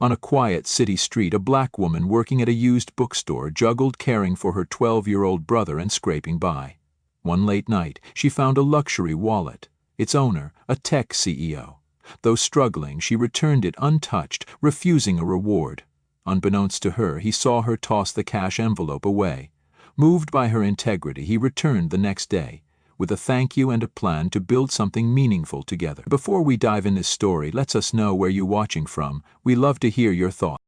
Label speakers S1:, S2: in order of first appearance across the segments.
S1: On a quiet city street, a black woman working at a used bookstore juggled caring for her 12-year-old brother and scraping by. One late night, she found a luxury wallet. Its owner, a tech CEO. Though struggling, she returned it untouched, refusing a reward. Unbeknownst to her, he saw her toss the cash envelope away. Moved by her integrity, he returned the next day, with a thank you and a plan to build something meaningful together. Before we dive in this story, let us know where you're watching from. We love to hear your thoughts.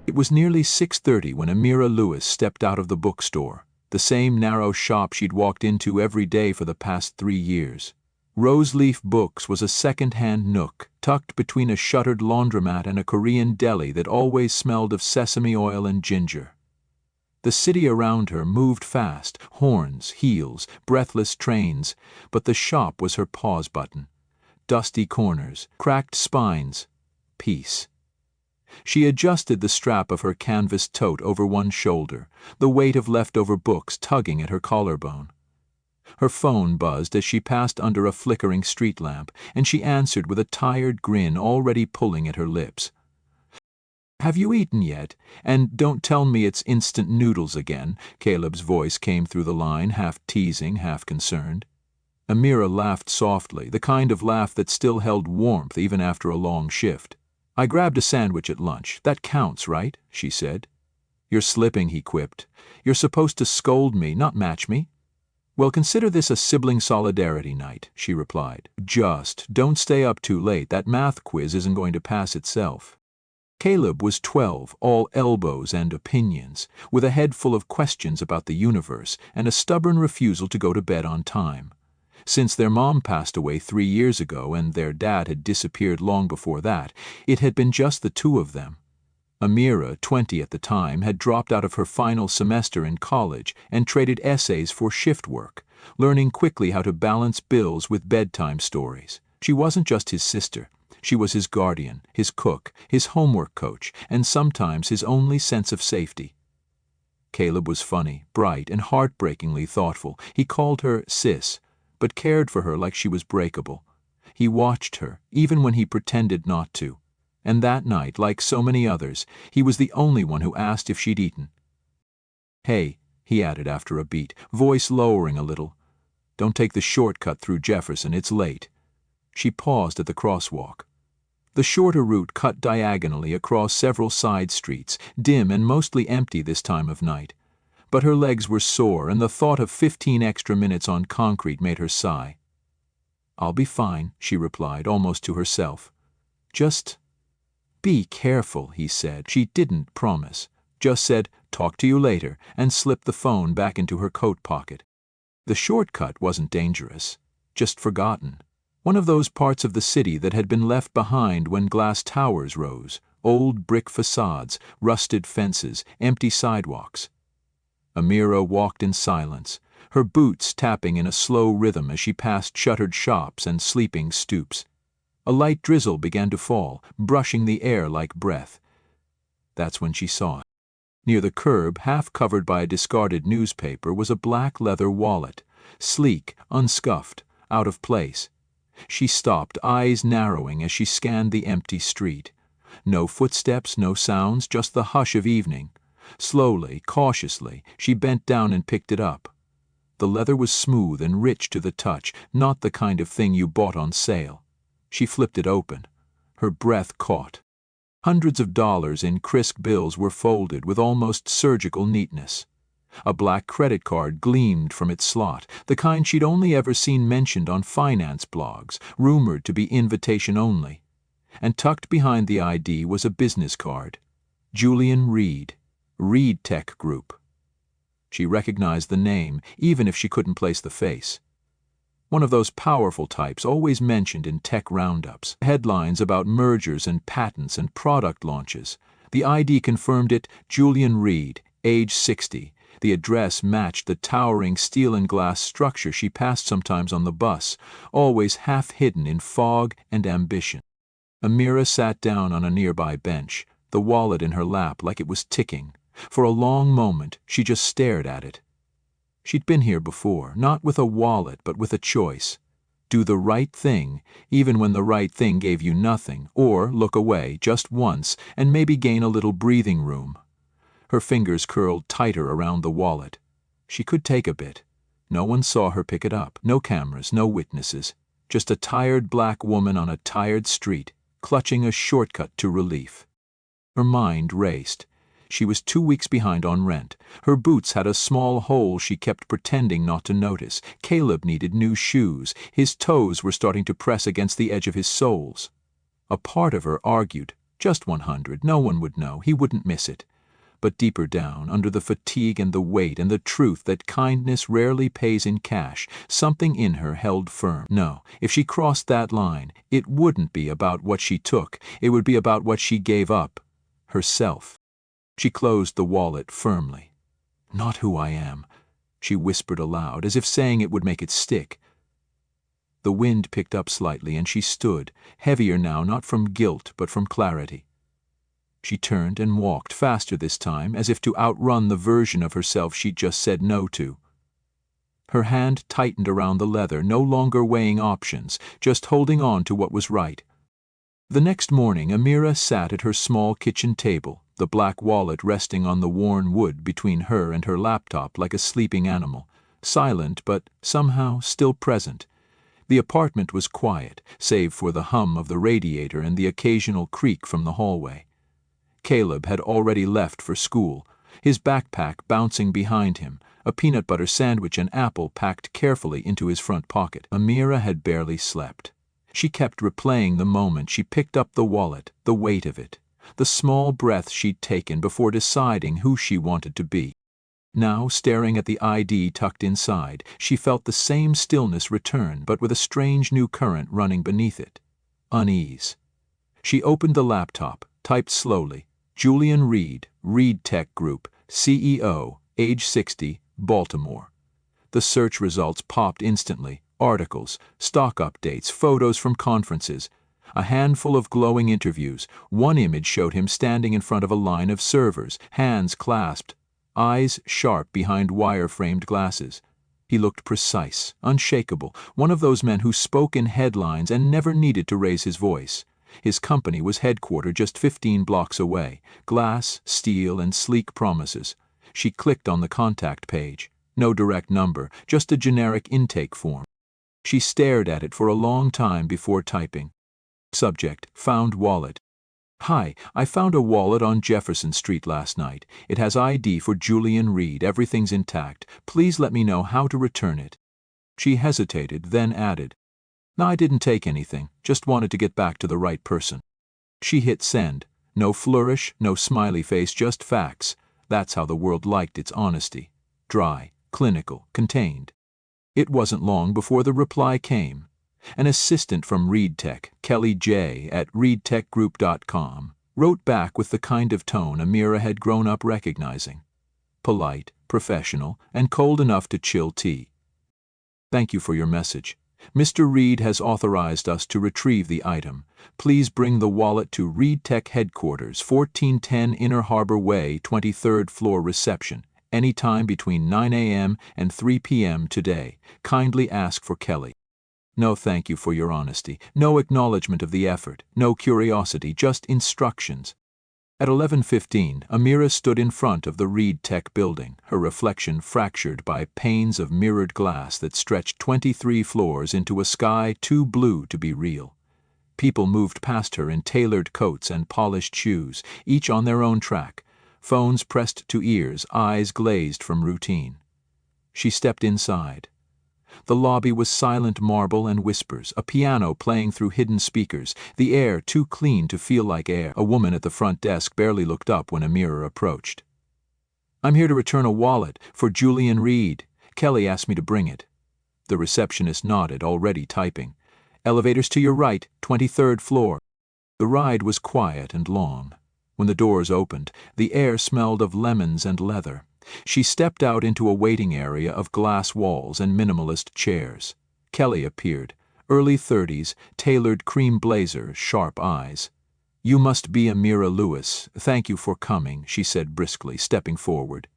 S1: It was nearly 6:30 when Amira Lewis stepped out of the bookstore, the same narrow shop she'd walked into every day for the past 3 years. Roseleaf Books was a second-hand nook, tucked between a shuttered laundromat and a Korean deli that always smelled of sesame oil and ginger. The city around her moved fast, horns, heels, breathless trains, but the shop was her pause button. Dusty corners, cracked spines, peace. She adjusted the strap of her canvas tote over one shoulder, the weight of leftover books tugging at her collarbone. Her phone buzzed as she passed under a flickering street lamp, and she answered with a tired grin already pulling at her lips. "Have you eaten yet? And don't tell me it's instant noodles again," Caleb's voice came through the line, half teasing, half concerned. Amira laughed softly, the kind of laugh that still held warmth even after a long shift. "I grabbed a sandwich at lunch. That counts, right?" she said. "You're slipping," he quipped. "You're supposed to scold me, not match me." "Well, consider this a sibling solidarity night," she replied. "Just don't stay up too late. That math quiz isn't going to pass itself." Caleb was 12, all elbows and opinions, with a head full of questions about the universe and a stubborn refusal to go to bed on time. Since their mom passed away 3 years ago and their dad had disappeared long before that, it had been just the two of them. Amira, 20 at the time, had dropped out of her final semester in college and traded essays for shift work, learning quickly how to balance bills with bedtime stories. She wasn't just his sister. She was his guardian, his cook, his homework coach, and sometimes his only sense of safety. Caleb was funny, bright, and heartbreakingly thoughtful. He called her sis, but cared for her like she was breakable. He watched her, even when he pretended not to. And that night, like so many others, he was the only one who asked if she'd eaten. "Hey," he added after a beat, voice lowering a little. "Don't take the shortcut through Jefferson, it's late." She paused at the crosswalk. The shorter route cut diagonally across several side streets, dim and mostly empty this time of night. But her legs were sore, and the thought of 15 extra minutes on concrete made her sigh. "I'll be fine," she replied, almost to herself. "Just be careful," he said. She didn't promise, just said, "Talk to you later," and slipped the phone back into her coat pocket. The shortcut wasn't dangerous, just forgotten. One of those parts of the city that had been left behind when glass towers rose, old brick facades, rusted fences, empty sidewalks. Amira walked in silence, her boots tapping in a slow rhythm as she passed shuttered shops and sleeping stoops. A light drizzle began to fall, brushing the air like breath. That's when she saw it. Near the curb, half covered by a discarded newspaper, was a black leather wallet, sleek, unscuffed, out of place. She stopped, eyes narrowing as she scanned the empty street. No footsteps, no sounds, just the hush of evening. Slowly, cautiously, she bent down and picked it up. The leather was smooth and rich to the touch, not the kind of thing you bought on sale. She flipped it open. Her breath caught. Hundreds of dollars in crisp bills were folded with almost surgical neatness. A black credit card gleamed from its slot, the kind she'd only ever seen mentioned on finance blogs, rumored to be invitation only. And tucked behind the ID was a business card. Julian Reed, Reed Tech Group. She recognized the name, even if she couldn't place the face. One of those powerful types always mentioned in tech roundups, headlines about mergers and patents and product launches. The ID confirmed it, Julian Reed, age 60. The address matched the towering steel and glass structure she passed sometimes on the bus, always half hidden in fog and ambition. Amira sat down on a nearby bench, the wallet in her lap like it was ticking. For a long moment, she just stared at it. She'd been here before, not with a wallet but with a choice. Do the right thing, even when the right thing gave you nothing, or look away just once and maybe gain a little breathing room. Her fingers curled tighter around the wallet. She could take a bit. No one saw her pick it up. No cameras, no witnesses. Just a tired black woman on a tired street, clutching a shortcut to relief. Her mind raced. She was 2 weeks behind on rent. Her boots had a small hole she kept pretending not to notice. Caleb needed new shoes. His toes were starting to press against the edge of his soles. A part of her argued, just 100, no one would know, he wouldn't miss it. But deeper down, under the fatigue and the weight and the truth that kindness rarely pays in cash, something in her held firm. No, if she crossed that line, it wouldn't be about what she took, it would be about what she gave up. Herself. She closed the wallet firmly. "Not who I am," she whispered aloud, as if saying it would make it stick. The wind picked up slightly, and she stood, heavier now not from guilt but from clarity. She turned and walked, faster this time, as if to outrun the version of herself she'd just said no to. Her hand tightened around the leather, no longer weighing options, just holding on to what was right. The next morning, Amira sat at her small kitchen table, the black wallet resting on the worn wood between her and her laptop like a sleeping animal, silent but somehow still present. The apartment was quiet, save for the hum of the radiator and the occasional creak from the hallway. Caleb had already left for school, his backpack bouncing behind him, a peanut butter sandwich and apple packed carefully into his front pocket. Amira had barely slept. She kept replaying the moment she picked up the wallet, the weight of it, the small breath she'd taken before deciding who she wanted to be. Now, staring at the ID tucked inside, she felt the same stillness return, but with a strange new current running beneath it. Unease. She opened the laptop, typed slowly, Julian Reed, Reed Tech Group, CEO, age 60, Baltimore. The search results popped instantly. Articles, stock updates, photos from conferences, a handful of glowing interviews. One image showed him standing in front of a line of servers, hands clasped, eyes sharp behind wire-framed glasses. He looked precise, unshakable, one of those men who spoke in headlines and never needed to raise his voice. His company was headquartered just 15 blocks away, glass, steel, and sleek promises. She clicked on the contact page. No direct number, just a generic intake form. She stared at it for a long time before typing. Subject, found wallet. "Hi, I found a wallet on Jefferson Street last night. It has ID for Julian Reed. Everything's intact. Please let me know how to return it." She hesitated, then added, "I didn't take anything, just wanted to get back to the right person." She hit send. No flourish, no smiley face, just facts. That's how the world liked its honesty. Dry, clinical, contained. It wasn't long before the reply came. An assistant from Reed Tech, Kelly J. at reedtechgroup.com, wrote back with the kind of tone Amira had grown up recognizing. Polite, professional, and cold enough to chill tea. "Thank you for your message. Mr. Reed has authorized us to retrieve the item. Please bring the wallet to Reed Tech headquarters, 1410 Inner Harbor Way, 23rd floor reception, anytime between 9 a.m. and 3 p.m. today. Kindly ask for Kelly." No thank you for your honesty, no acknowledgement of the effort, no curiosity, just instructions. At 11:15, Amira stood in front of the Reed Tech building, her reflection fractured by panes of mirrored glass that stretched 23 floors into a sky too blue to be real. People moved past her in tailored coats and polished shoes, each on their own track, phones pressed to ears, eyes glazed from routine. She stepped inside. The lobby was silent marble and whispers, a piano playing through hidden speakers, the air too clean to feel like air. A woman at the front desk barely looked up when Amira approached. "I'm here to return a wallet for Julian Reed. Kelly asked me to bring it." The receptionist nodded, already typing. "Elevators to your right, 23rd floor." The ride was quiet and long. When the doors opened, the air smelled of lemons and leather. She stepped out into a waiting area of glass walls and minimalist chairs. Kelly appeared, early 30s, tailored cream blazer, sharp eyes. "You must be Amira Lewis. Thank you for coming," she said briskly, stepping forward.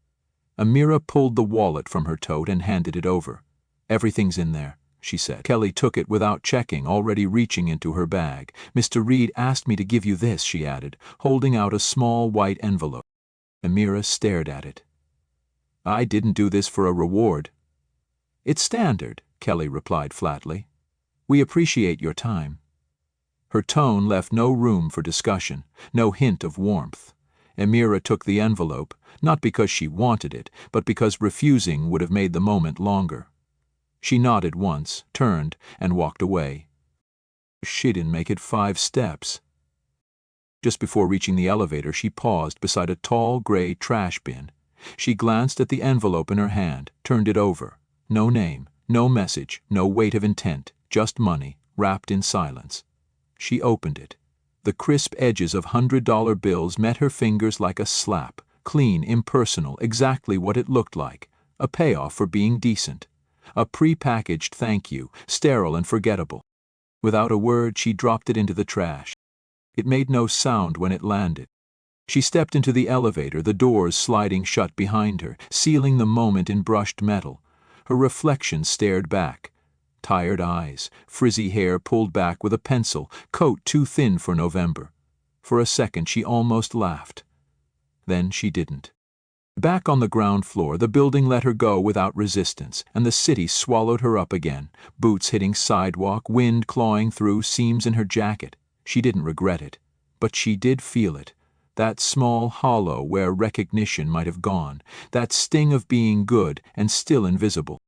S1: Amira pulled the wallet from her tote and handed it over. "Everything's in there. she said. Kelly took it without checking, already reaching into her bag. "Mr. Reed asked me to give you this," she added, holding out a small white envelope. Amira stared at it. "I didn't do this for a reward." "It's standard," Kelly replied flatly. "We appreciate your time." Her tone left no room for discussion, no hint of warmth. Amira took the envelope, not because she wanted it, but because refusing would have made the moment longer. She nodded once, turned, and walked away. She didn't make it 5 steps. Just before reaching the elevator, she paused beside a tall gray trash bin. She glanced at the envelope in her hand, turned it over. No name, no message, no weight of intent, just money, wrapped in silence. She opened it. The crisp edges of $100 bills met her fingers like a slap, clean, impersonal, exactly what it looked like. A payoff for being decent. A pre-packaged thank you, sterile and forgettable. Without a word, she dropped it into the trash. It made no sound when it landed. She stepped into the elevator, the doors sliding shut behind her, sealing the moment in brushed metal. Her reflection stared back. Tired eyes, frizzy hair pulled back with a pencil, coat too thin for November. For a second she almost laughed. Then she didn't. Back on the ground floor, the building let her go without resistance, and the city swallowed her up again, boots hitting sidewalk, wind clawing through seams in her jacket. She didn't regret it, but she did feel it. That small hollow where recognition might have gone, that sting of being good and still invisible.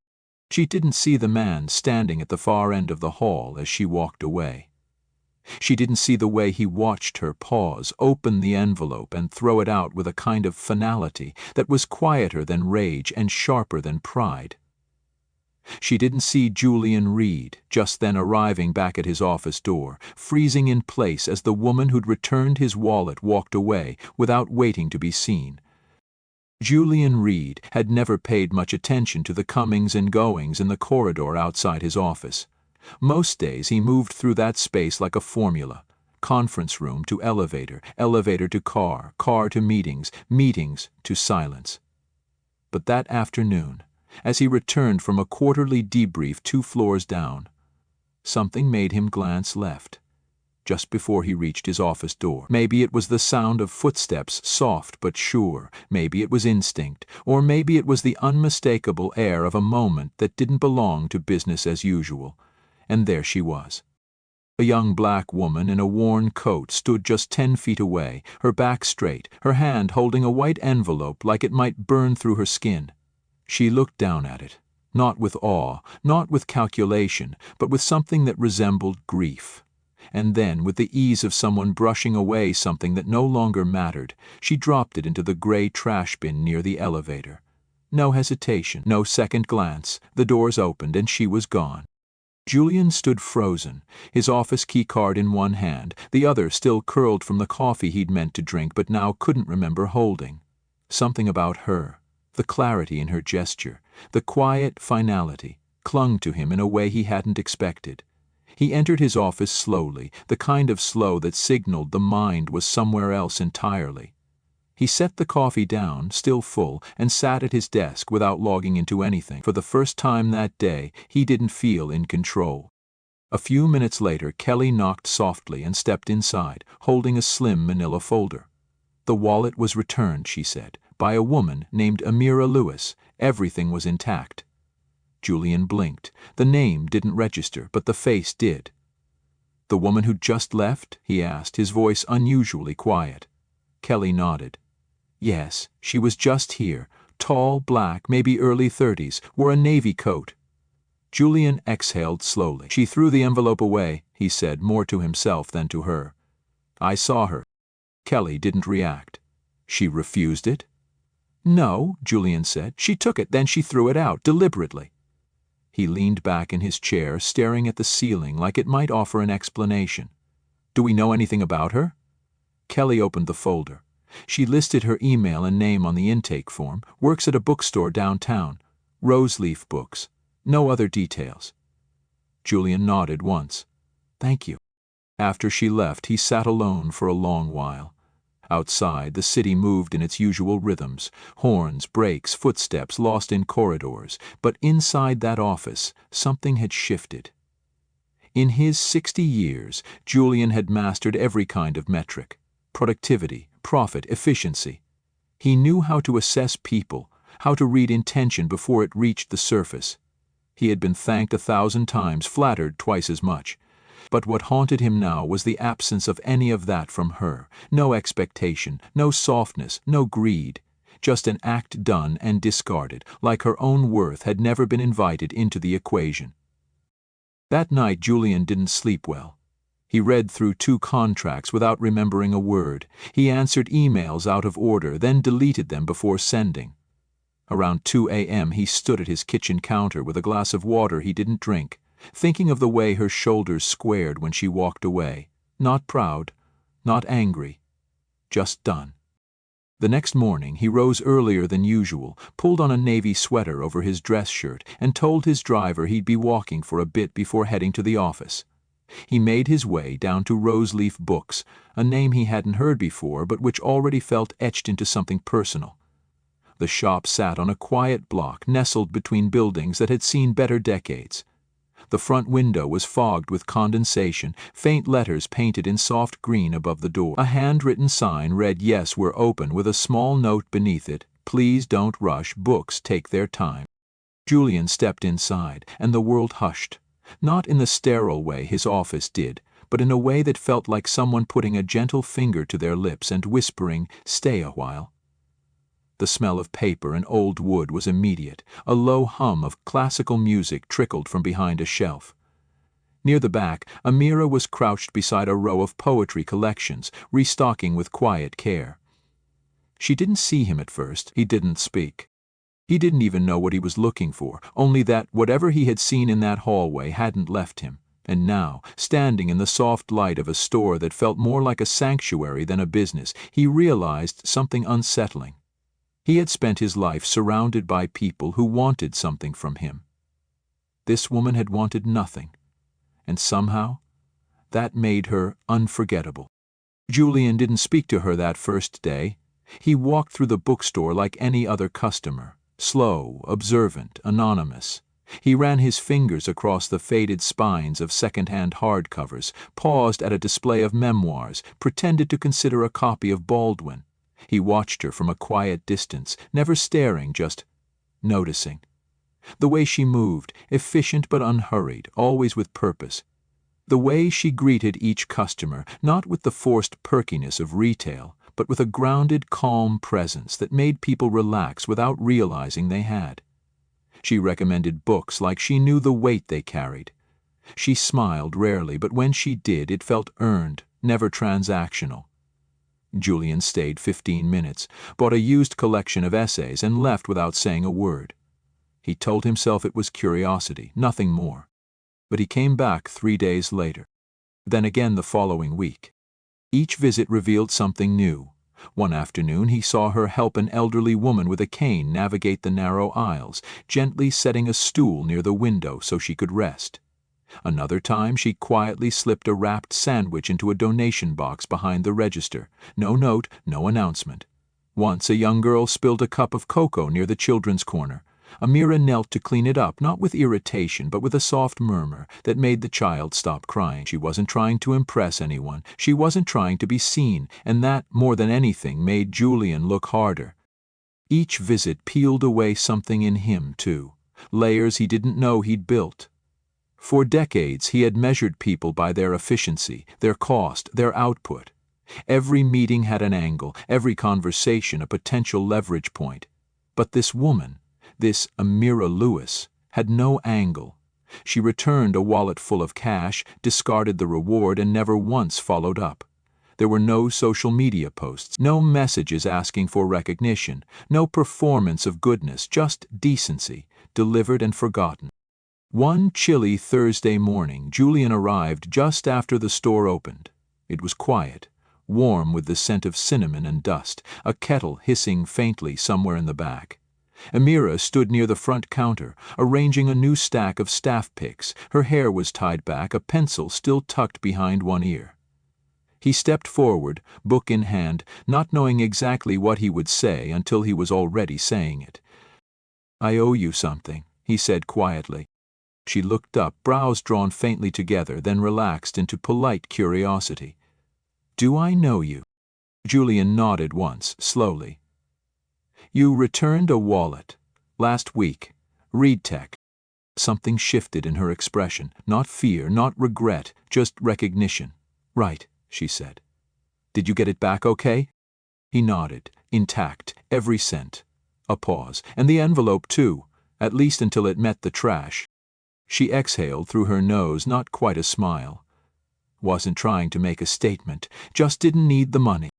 S1: She didn't see the man standing at the far end of the hall as she walked away. She didn't see the way he watched her pause, open the envelope, and throw it out with a kind of finality that was quieter than rage and sharper than pride. She didn't see Julian Reed, just then arriving back at his office door, freezing in place as the woman who'd returned his wallet walked away without waiting to be seen. Julian Reed had never paid much attention to the comings and goings in the corridor outside his office. Most days he moved through that space like a formula. Conference room to elevator, elevator to car, car to meetings, meetings to silence. But that afternoon, as he returned from a quarterly debrief 2 floors down, something made him glance left. Just before he reached his office door. Maybe it was the sound of footsteps, soft but sure. Maybe it was instinct. Or maybe it was the unmistakable air of a moment that didn't belong to business as usual. And there she was. A young black woman in a worn coat stood just 10 feet away, her back straight, her hand holding a white envelope like it might burn through her skin. She looked down at it, not with awe, not with calculation, but with something that resembled grief. And then, with the ease of someone brushing away something that no longer mattered, she dropped it into the gray trash bin near the elevator. No hesitation, no second glance, the doors opened and she was gone. Julian stood frozen, his office key card in one hand, the other still curled from the coffee he'd meant to drink but now couldn't remember holding. Something about her, the clarity in her gesture, the quiet finality, clung to him in a way he hadn't expected. He entered his office slowly, the kind of slow that signaled the mind was somewhere else entirely. He set the coffee down, still full, and sat at his desk without logging into anything. For the first time that day, he didn't feel in control. A few minutes later, Kelly knocked softly and stepped inside, holding a slim manila folder. The wallet was returned, she said, by a woman named Amira Lewis. Everything was intact. Julian blinked. The name didn't register, but the face did. "The woman who just left?" he asked, his voice unusually quiet. Kelly nodded. "Yes, she was just here. Tall, black, maybe early 30s, wore a navy coat." Julian exhaled slowly. "She threw the envelope away," he said, more to himself than to her. "I saw her." Kelly didn't react. "She refused it?" "No," Julian said. "She took it, then she threw it out, deliberately." He leaned back in his chair, staring at the ceiling like it might offer an explanation. "Do we know anything about her?" Kelly opened the folder. She listed her email and name on the intake form, works at a bookstore downtown. Roseleaf Books. No other details. Julian nodded once. "Thank you." After she left, he sat alone for a long while. Outside, the city moved in its usual rhythms, horns, brakes, footsteps lost in corridors, but inside that office, something had shifted. In his 60 years, Julian had mastered every kind of metric: productivity, profit, efficiency. He knew how to assess people, how to read intention before it reached the surface. He had been thanked 1,000 times, flattered twice as much. But what haunted him now was the absence of any of that from her. No expectation, no softness, no greed. Just an act done and discarded, like her own worth had never been invited into the equation. That night Julian didn't sleep well. He read through 2 contracts without remembering a word. He answered emails out of order, then deleted them before sending. Around 2 a.m. he stood at his kitchen counter with a glass of water he didn't drink, thinking of the way her shoulders squared when she walked away. Not proud, not angry, just done. The next morning he rose earlier than usual, pulled on a navy sweater over his dress shirt, and told his driver he'd be walking for a bit before heading to the office. He made his way down to Roseleaf Books, a name he hadn't heard before but which already felt etched into something personal. The shop sat on a quiet block nestled between buildings that had seen better decades. The front window was fogged with condensation, faint letters painted in soft green above the door. A handwritten sign read "Yes, we're open," with a small note beneath it: "Please don't rush, books take their time." Julian stepped inside, and the world hushed. Not in the sterile way his office did, but in a way that felt like someone putting a gentle finger to their lips and whispering, "Stay a while." The smell of paper and old wood was immediate. A low hum of classical music trickled from behind a shelf. Near the back, Amira was crouched beside a row of poetry collections, restocking with quiet care. She didn't see him at first. He didn't speak. He didn't even know what he was looking for, only that whatever he had seen in that hallway hadn't left him. And now, standing in the soft light of a store that felt more like a sanctuary than a business, he realized something unsettling. He had spent his life surrounded by people who wanted something from him. This woman had wanted nothing, and somehow that made her unforgettable. Julian didn't speak to her that first day. He walked through the bookstore like any other customer, slow, observant, anonymous. He ran his fingers across the faded spines of second-hand hardcovers, paused at a display of memoirs, pretended to consider a copy of Baldwin. He watched her from a quiet distance, never staring, just noticing. The way she moved, efficient but unhurried, always with purpose. The way she greeted each customer, not with the forced perkiness of retail, but with a grounded, calm presence that made people relax without realizing they had. She recommended books like she knew the weight they carried. She smiled rarely, but when she did, it felt earned, never transactional. Julian stayed 15 minutes, bought a used collection of essays, and left without saying a word. He told himself it was curiosity, nothing more. But he came back 3 days later, then again the following week. Each visit revealed something new. One afternoon he saw her help an elderly woman with a cane navigate the narrow aisles, gently setting a stool near the window so she could rest. Another time she quietly slipped a wrapped sandwich into a donation box behind the register. No note, no announcement. Once a young girl spilled a cup of cocoa near the children's corner. Amira knelt to clean it up, not with irritation, but with a soft murmur that made the child stop crying. She wasn't trying to impress anyone. She wasn't trying to be seen, and that, more than anything, made Julian look harder. Each visit peeled away something in him, too. Layers he didn't know he'd built. For decades he had measured people by their efficiency, their cost, their output. Every meeting had an angle, every conversation a potential leverage point. But this woman, this Amira Lewis, had no angle. She returned a wallet full of cash, discarded the reward, and never once followed up. There were no social media posts, no messages asking for recognition, no performance of goodness, just decency, delivered and forgotten. One chilly Thursday morning, Julian arrived just after the store opened. It was quiet, warm with the scent of cinnamon and dust, a kettle hissing faintly somewhere in the back. Amira stood near the front counter, arranging a new stack of staff picks. Her hair was tied back, a pencil still tucked behind one ear. He stepped forward, book in hand, not knowing exactly what he would say until he was already saying it. "I owe you something," he said quietly. She looked up, brows drawn faintly together, then relaxed into polite curiosity. "Do I know you?" Julian nodded once, slowly. "You returned a wallet. Last week. Read Tech." Something shifted in her expression, not fear, not regret, just recognition. "Right," she said. "Did you get it back okay?" He nodded, intact, every cent. A pause, and the envelope too, at least until it met the trash. She exhaled through her nose, not quite a smile. "Wasn't trying to make a statement, just didn't need the money."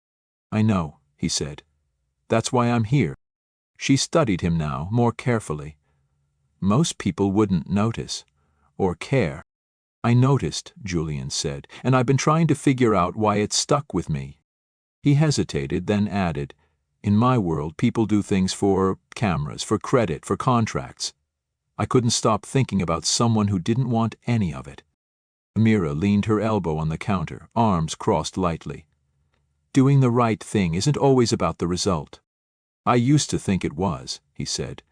S1: "I know," he said. "That's why I'm here." She studied him now, more carefully. "Most people wouldn't notice. Or care." "I noticed," Julian said, "and I've been trying to figure out why it stuck with me." He hesitated, then added, "In my world, people do things for cameras, for credit, for contracts. I couldn't stop thinking about someone who didn't want any of it." Amira leaned her elbow on the counter, arms crossed lightly. "Doing the right thing isn't always about the result." "I used to think it was," he said.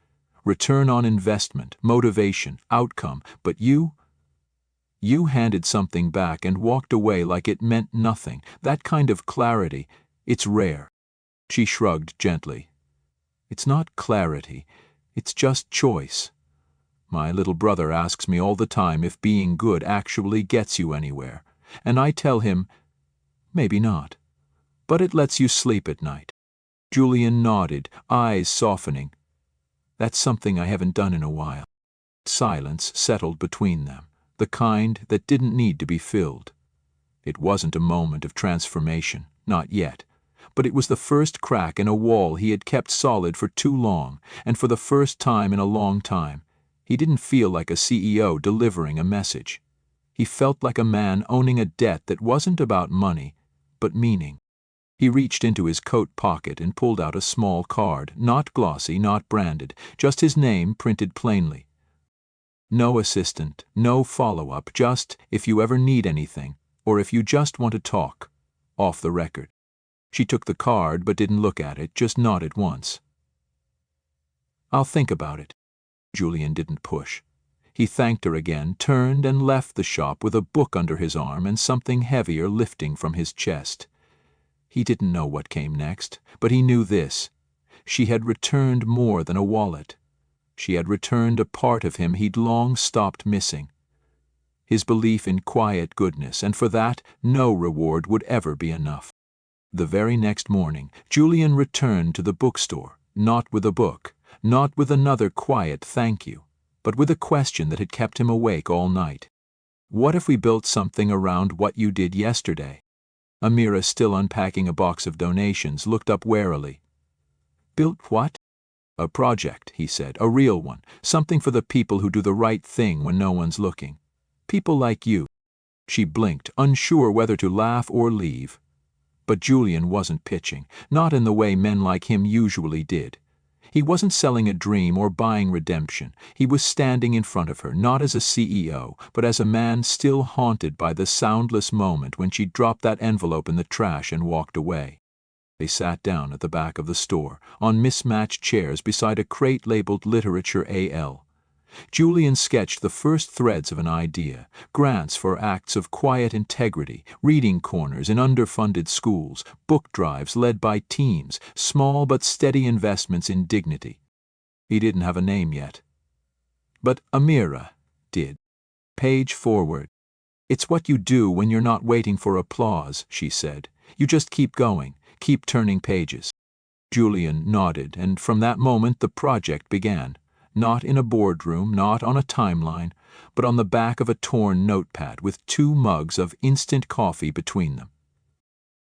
S1: "Return on investment, motivation, outcome, but you handed something back and walked away like it meant nothing. That kind of clarity, it's rare." She shrugged gently. "It's not clarity, it's just choice. My little brother asks me all the time if being good actually gets you anywhere, and I tell him, maybe not, but it lets you sleep at night." Julian nodded, eyes softening. "That's something I haven't done in a while." Silence settled between them, the kind that didn't need to be filled. It wasn't a moment of transformation, not yet, but it was the first crack in a wall he had kept solid for too long, and for the first time in a long time, he didn't feel like a CEO delivering a message. He felt like a man owning a debt that wasn't about money, but meaning. He reached into his coat pocket and pulled out a small card, not glossy, not branded, just his name printed plainly. "No assistant, no follow-up, just if you ever need anything, or if you just want to talk. Off the record." She took the card but didn't look at it, just nodded once. "I'll think about it." Julian didn't push. He thanked her again, turned and left the shop with a book under his arm and something heavier lifting from his chest. He didn't know what came next, but he knew this. She had returned more than a wallet. She had returned a part of him he'd long stopped missing. His belief in quiet goodness, and for that, no reward would ever be enough. The very next morning, Julian returned to the bookstore, not with a book, not with another quiet thank you, but with a question that had kept him awake all night. "What if we built something around what you did yesterday?" Amira, still unpacking a box of donations, looked up warily. "Built what?" "A project," he said, "a real one, something for the people who do the right thing when no one's looking. People like you." She blinked, unsure whether to laugh or leave. But Julian wasn't pitching, not in the way men like him usually did. He wasn't selling a dream or buying redemption. He was standing in front of her, not as a CEO, but as a man still haunted by the soundless moment when she dropped that envelope in the trash and walked away. They sat down at the back of the store, on mismatched chairs beside a crate labeled Literature AL. Julian sketched the first threads of an idea, grants for acts of quiet integrity, reading corners in underfunded schools, book drives led by teens, small but steady investments in dignity. He didn't have a name yet. But Amira did. Page forward. "It's what you do when you're not waiting for applause," she said. "You just keep going, keep turning pages." Julian nodded, and from that moment the project began. Not in a boardroom, not on a timeline, but on the back of a torn notepad with 2 mugs of instant coffee between them.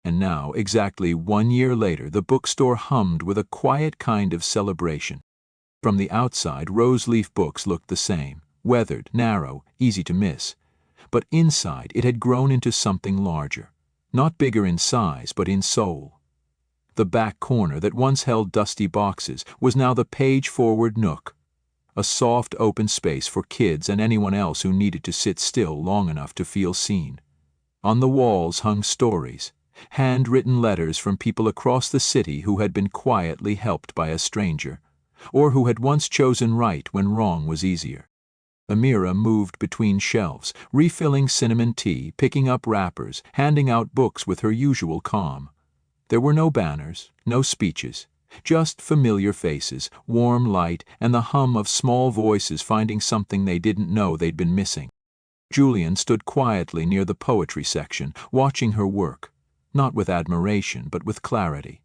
S1: And now, exactly 1 year later, the bookstore hummed with a quiet kind of celebration. From the outside, rose-leaf books looked the same, weathered, narrow, easy to miss. But inside it had grown into something larger, not bigger in size, but in soul. The back corner that once held dusty boxes was now the page-forward nook, a soft open space for kids and anyone else who needed to sit still long enough to feel seen. On the walls hung stories, handwritten letters from people across the city who had been quietly helped by a stranger, or who had once chosen right when wrong was easier. Amira moved between shelves, refilling cinnamon tea, picking up wrappers, handing out books with her usual calm. There were no banners, no speeches, just familiar faces, warm light, and the hum of small voices finding something they didn't know they'd been missing. Julian stood quietly near the poetry section, watching her work, not with admiration but with clarity.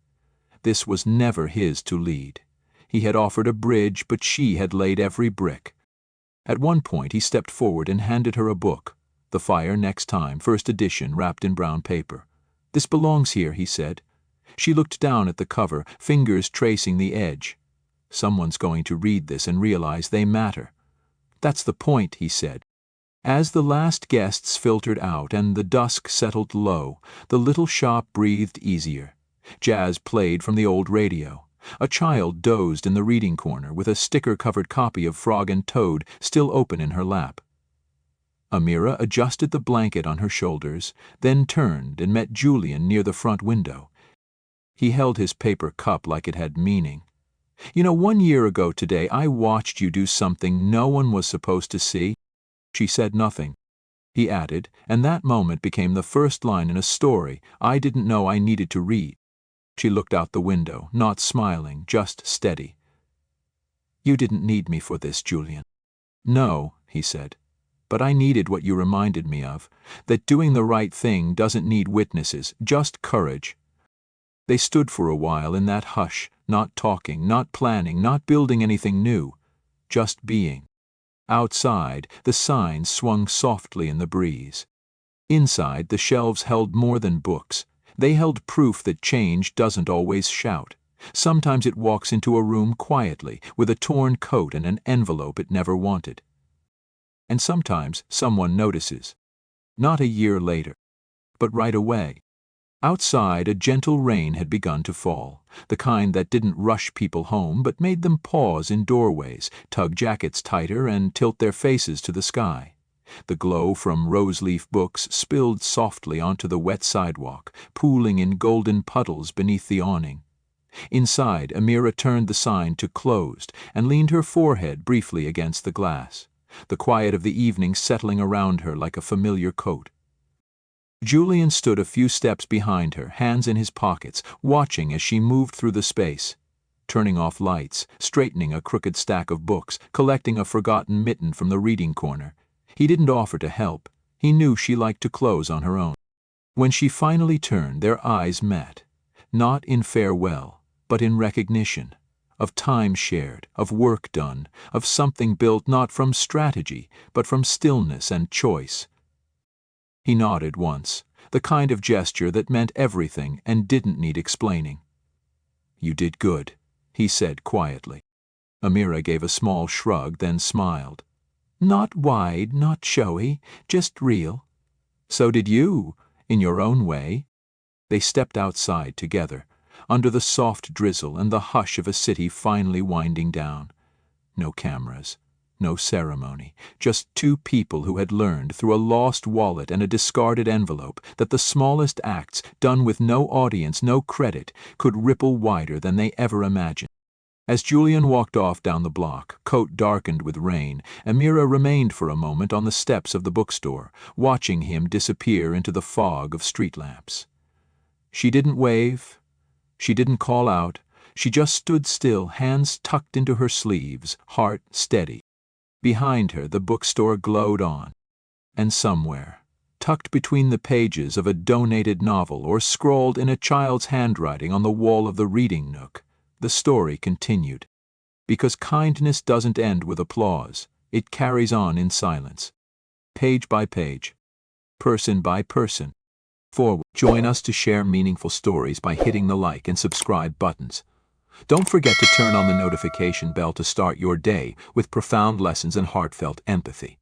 S1: This was never his to lead. He had offered a bridge, but she had laid every brick. At one point he stepped forward and handed her a book, The Fire Next Time, first edition, wrapped in brown paper. "This belongs here," he said. She looked down at the cover, fingers tracing the edge. "Someone's going to read this and realize they matter." "That's the point," he said. As the last guests filtered out and the dusk settled low, the little shop breathed easier. Jazz played from the old radio. A child dozed in the reading corner with a sticker-covered copy of Frog and Toad still open in her lap. Amira adjusted the blanket on her shoulders, then turned and met Julian near the front window. He held his paper cup like it had meaning. "You know, 1 year ago today I watched you do something no one was supposed to see." She said nothing. He added, and that moment became the first line in a story I didn't know I needed to read. She looked out the window, not smiling, just steady. "You didn't need me for this, Julian." "No," he said, "but I needed what you reminded me of, that doing the right thing doesn't need witnesses, just courage." They stood for a while in that hush, not talking, not planning, not building anything new, just being. Outside, the signs swung softly in the breeze. Inside, the shelves held more than books. They held proof that change doesn't always shout. Sometimes it walks into a room quietly, with a torn coat and an envelope it never wanted. And sometimes someone notices. Not a year later, but right away. Outside, a gentle rain had begun to fall, the kind that didn't rush people home but made them pause in doorways, tug jackets tighter, and tilt their faces to the sky. The glow from rose-leaf books spilled softly onto the wet sidewalk, pooling in golden puddles beneath the awning. Inside, Amira turned the sign to closed and leaned her forehead briefly against the glass, the quiet of the evening settling around her like a familiar coat. Julian stood a few steps behind her, hands in his pockets, watching as she moved through the space, turning off lights, straightening a crooked stack of books, collecting a forgotten mitten from the reading corner. He didn't offer to help. He knew she liked to close on her own. When she finally turned, their eyes met, not in farewell, but in recognition, of time shared, of work done, of something built not from strategy, but from stillness and choice. He nodded once, the kind of gesture that meant everything and didn't need explaining. "You did good," he said quietly. Amira gave a small shrug, then smiled. "Not wide, not showy, just real." "So did you, in your own way." They stepped outside together, under the soft drizzle and the hush of a city finally winding down. No cameras. No ceremony, just two people who had learned through a lost wallet and a discarded envelope that the smallest acts, done with no audience, no credit, could ripple wider than they ever imagined. As Julian walked off down the block, coat darkened with rain, Amira remained for a moment on the steps of the bookstore, watching him disappear into the fog of street lamps. She didn't wave. She didn't call out. She just stood still, hands tucked into her sleeves, heart steady. Behind her, the bookstore glowed on. And somewhere, tucked between the pages of a donated novel or scrawled in a child's handwriting on the wall of the reading nook, the story continued. Because kindness doesn't end with applause, it carries on in silence. Page by page, person by person. Forward. Join us to share meaningful stories by hitting the like and subscribe buttons. Don't forget to turn on the notification bell to start your day with profound lessons and heartfelt empathy.